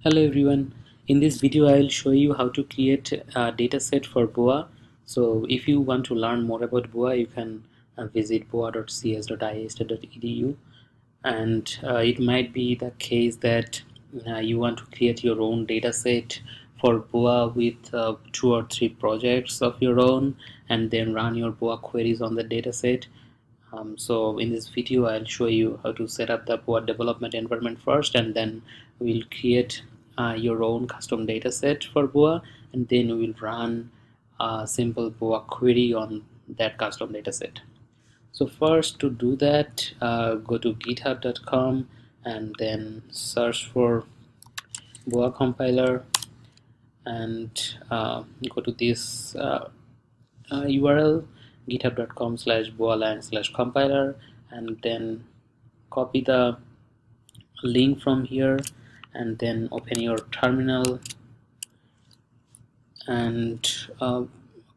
Hello everyone. In this video I will show you how to create a dataset for Boa. So if you want to learn more about Boa, you can visit boa.cs.ist.edu, and it might be the case that you want to create your own dataset for Boa with 2 or 3 projects of your own and then run your Boa queries on the dataset. So in this video I'll show you how to set up the Boa development environment first, and then we'll create your own custom data set for Boa, and then we will run a simple Boa query on that custom data set. So first, to do that, go to github.com and then search for Boa compiler, and go to this URL, github.com/boalang/compiler, and then copy the link from here and then open your terminal and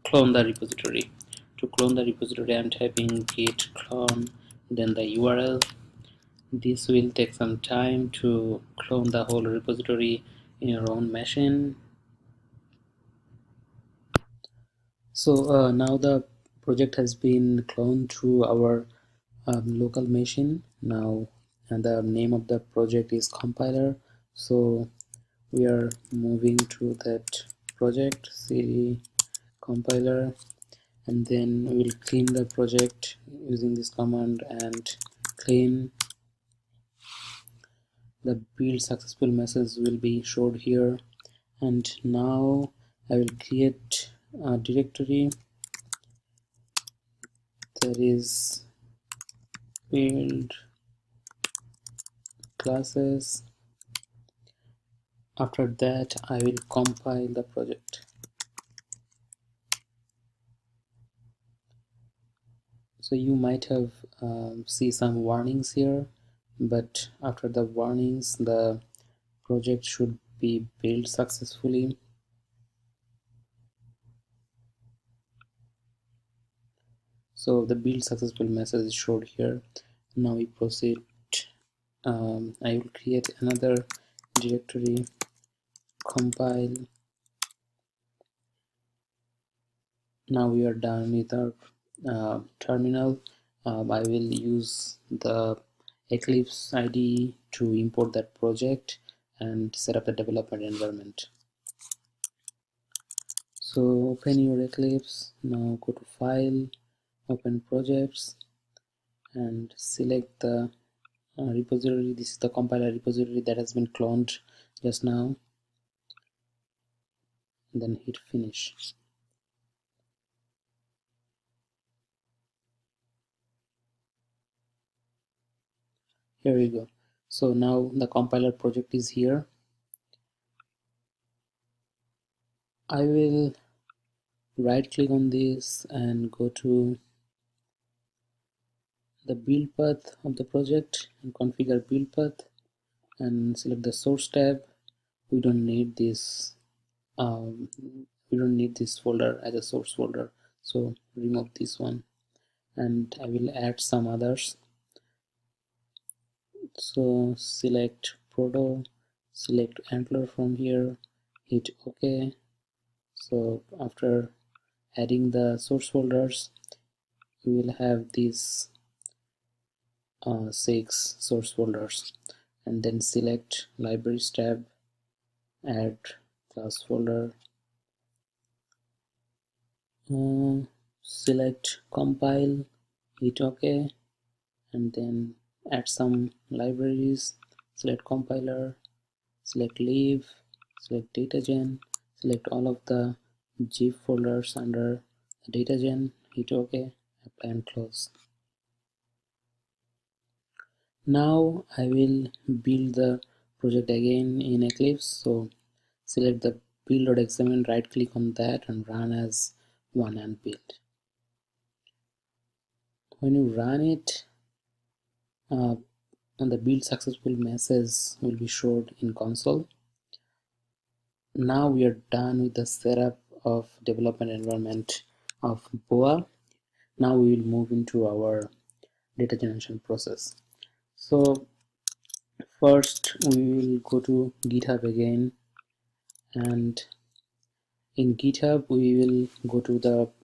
clone the repository. To clone the repository, I'm typing git clone, then the URL. This will take some time to clone the whole repository in your own machine. So now the project has been cloned to our local machine now, and the name of the project is compiler. So we are moving to that project, cd compiler, and then we'll clean the project using this command and clean. The build successful message will be showed here, and now I will create a directory that is build classes. After that I will compile the project. So you might have see some warnings here, but after the warnings the project should be built successfully. So the build successful message is showed here. Now we proceed. I will create another directory, compile. Now we are done with our terminal. I will use the Eclipse IDE to import that project and set up the development environment. So open your Eclipse. Now go to File, open Projects, and select the repository. This is the compiler repository that has been cloned just now, and then hit Finish. Here we go. So now the compiler project is here. I will right click on this and go to the build path of the project and configure build path and select the source tab. We don't need this folder as a source folder, so remove this one, and I will add some others. So select proto, select antler from here, hit OK. So after adding the source folders, we will have these 6 source folders, and then select libraries tab, add class folder, select compile, hit OK, and then add some libraries, select compiler, select lib, select datagen, select all of the zip folders under the datagen, hit OK, apply and close. Now I will build the project again in Eclipse. So select the build.xml, right click on that and run as one and build. When you run it, and the build successful message will be showed in console. Now we are done with the setup of development environment of Boa. Now we will move into our data generation process. So First we will go to GitHub again, and in GitHub we will go to the